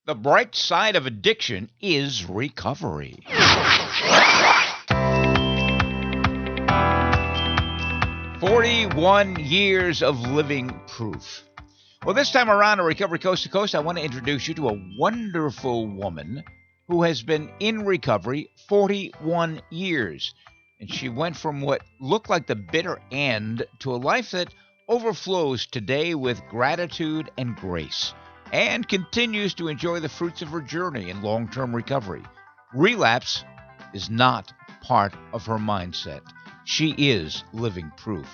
The bright side of addiction is recovery. 41 years of living proof. Well, this time around on Recovery Coast to Coast, I want to introduce you to a wonderful woman who has been in recovery 41 years. And she went from what looked like the bitter end to a life that overflows today with gratitude and grace, and continues to enjoy the fruits of her journey in long-term recovery. Relapse is not part of her mindset. She is living proof.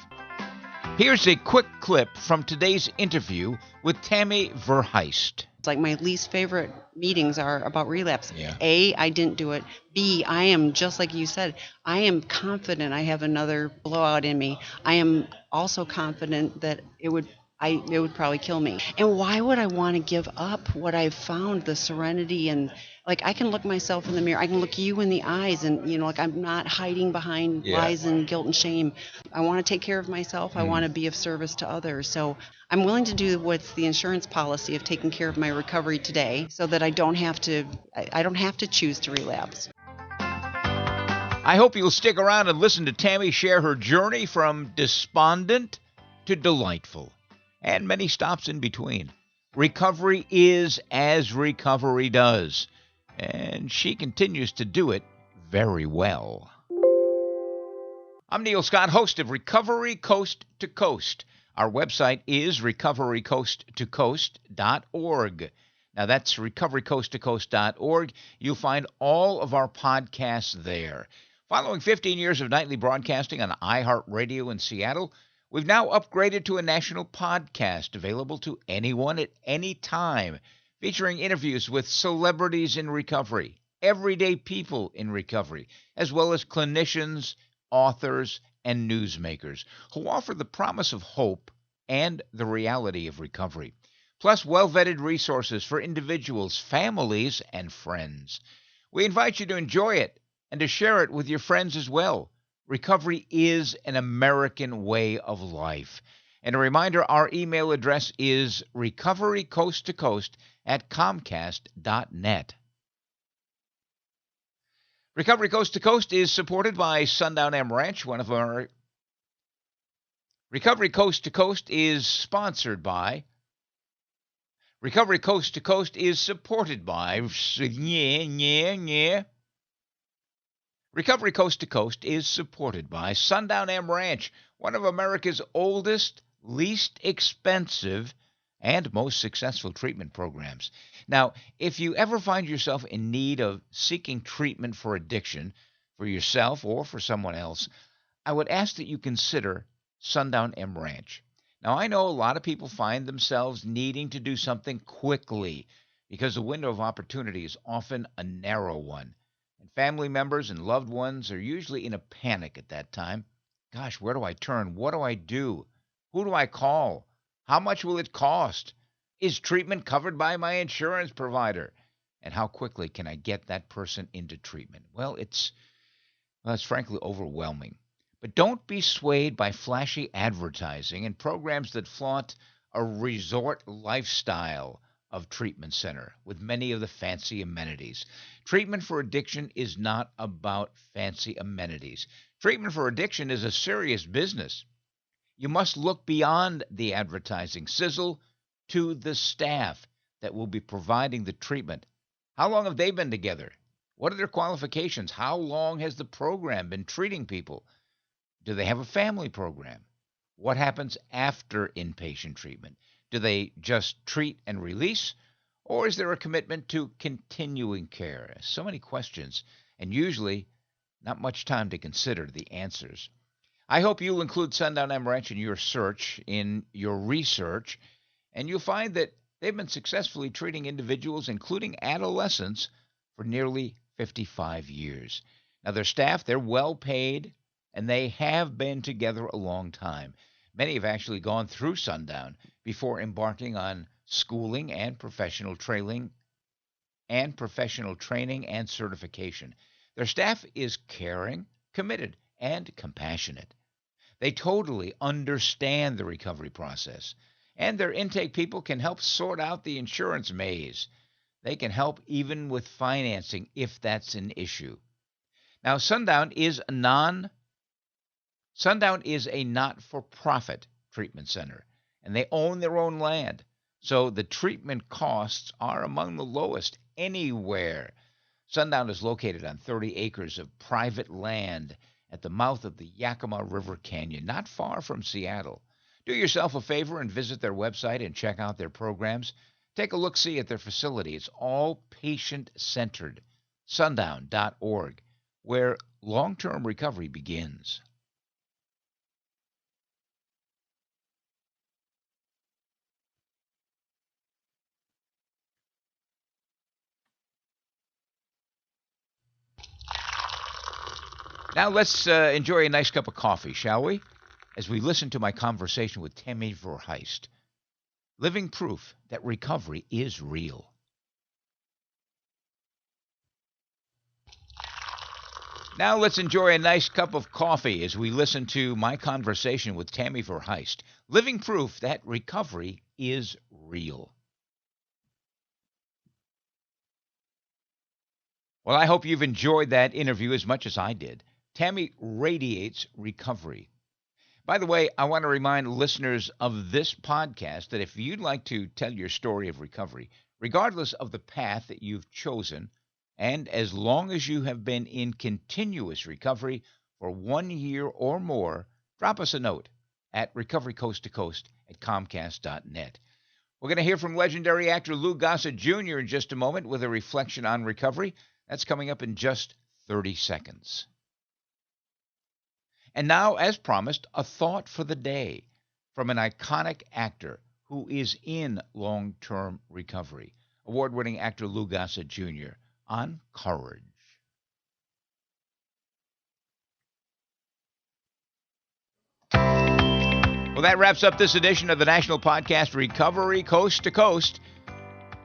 Here's a quick clip from today's interview with Tami VerHelst. It's like my least favorite meetings are about relapse. Yeah. A, I didn't do it. B, I am, just like you said, I am confident I have another blowout in me. I am also confident that it would probably kill me. And why would I want to give up what I've found, the serenity, and like I can look myself in the mirror, I can look you in the eyes, and like I'm not hiding behind lies and guilt and shame. I want to take care of myself. I want to be of service to others. So I'm willing to do what's the insurance policy of taking care of my recovery today, so that I don't have to choose to relapse. I hope you'll stick around and listen to Tami share her journey from despondent to delightful, and many stops in between. Recovery is as recovery does, and she continues to do it very well. I'm Neil Scott, host of Recovery Coast to Coast. Our website is recoverycoasttocoast.org. Now that's recoverycoasttocoast.org. You'll find all of our podcasts there. Following 15 years of nightly broadcasting on iHeartRadio in Seattle, we've now upgraded to a national podcast available to anyone at any time, featuring interviews with celebrities in recovery, everyday people in recovery, as well as clinicians, authors, and newsmakers who offer the promise of hope and the reality of recovery, plus well-vetted resources for individuals, families, and friends. We invite you to enjoy it and to share it with your friends as well. Recovery is an American way of life. And a reminder, our email address is recoverycoasttocoast@comcast.net. Recovery Coast to Coast is supported by Sundown M Ranch, one of our... Recovery Coast to Coast is sponsored by... Recovery Coast to Coast is supported by... Recovery Coast to Coast is supported by Sundown M Ranch, one of America's oldest, least expensive, and most successful treatment programs. Now, if you ever find yourself in need of seeking treatment for addiction, for yourself or for someone else, I would ask that you consider Sundown M Ranch. Now, I know a lot of people find themselves needing to do something quickly because the window of opportunity is often a narrow one. And family members and loved ones are usually in a panic at that time. Gosh, where do I turn? What do I do? Who do I call? How much will it cost? Is treatment covered by my insurance provider? And how quickly can I get that person into treatment? Well, it's frankly overwhelming. But don't be swayed by flashy advertising and programs that flaunt a resort lifestyle of treatment center with many of the fancy amenities. Treatment for addiction is not about fancy amenities. Treatment for addiction is a serious business. You must look beyond the advertising sizzle to the staff that will be providing the treatment. How long have they been together? What are their qualifications? How long has the program been treating people? Do they have a family program? What happens after inpatient treatment? Do they just treat and release? Or is there a commitment to continuing care? So many questions, and usually not much time to consider the answers. I hope you'll include Sundown M Ranch in your search, in your research, and you'll find that they've been successfully treating individuals, including adolescents, for nearly 55 years. Now, their staff, they're well paid, and they have been together a long time. Many have actually gone through Sundown before embarking on schooling and professional training and certification. Their staff is caring, committed, and compassionate. They totally understand the recovery process, and their intake people can help sort out the insurance maze. They can help even with financing if that's an issue. Now, Sundown is a not-for-profit treatment center, and they own their own land. So the treatment costs are among the lowest anywhere. Sundown is located on 30 acres of private land at the mouth of the Yakima River Canyon, not far from Seattle. Do yourself a favor and visit their website and check out their programs. Take a look-see at their facility. It's all patient-centered. Sundown.org, where long-term recovery begins. Now let's enjoy a nice cup of coffee, shall we? As we listen to my conversation with Tami VerHelst, living proof that recovery is real. Now let's enjoy a nice cup of coffee as we listen to my conversation with Tami VerHelst, living proof that recovery is real. Well, I hope you've enjoyed that interview as much as I did. Tami radiates recovery. By the way, I want to remind listeners of this podcast that if you'd like to tell your story of recovery, regardless of the path that you've chosen, and as long as you have been in continuous recovery for 1 year or more, drop us a note at recoverycoasttocoast@comcast.net. We're going to hear from legendary actor Lou Gossett Jr. in just a moment with a reflection on recovery. That's coming up in just 30 seconds. And now, as promised, a thought for the day from an iconic actor who is in long-term recovery, award-winning actor Lou Gossett Jr., on courage. Well, that wraps up this edition of the national podcast, Recovery Coast to Coast.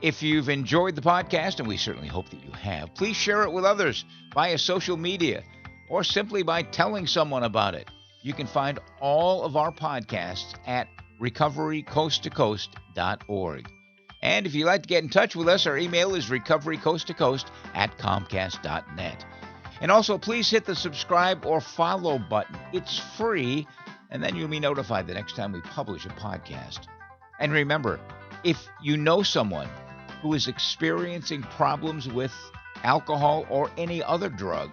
If you've enjoyed the podcast, and we certainly hope that you have, please share it with others via social media or simply by telling someone about it. You can find all of our podcasts at recoverycoasttocoast.org. And if you'd like to get in touch with us, our email is recoverycoasttocoast@comcast.net. And also, please hit the subscribe or follow button. It's free, and then you'll be notified the next time we publish a podcast. And remember, if you know someone who is experiencing problems with alcohol or any other drug,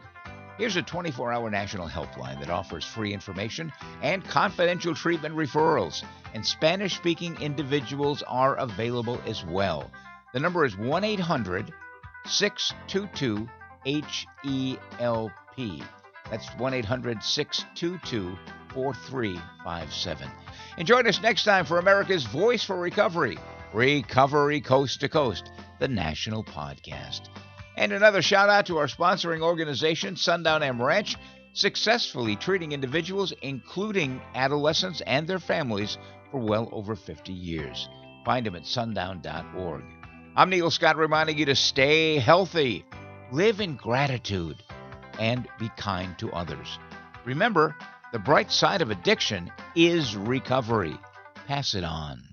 here's a 24-hour national helpline that offers free information and confidential treatment referrals. And Spanish-speaking individuals are available as well. The number is 1-800-622-HELP. That's 1-800-622-4357. And join us next time for America's Voice for Recovery, Recovery Coast to Coast, the national podcast. And another shout out to our sponsoring organization, Sundown M Ranch, successfully treating individuals, including adolescents and their families, for well over 50 years. Find them at sundown.org. I'm Neil Scott, reminding you to stay healthy, live in gratitude, and be kind to others. Remember, the bright side of addiction is recovery. Pass it on.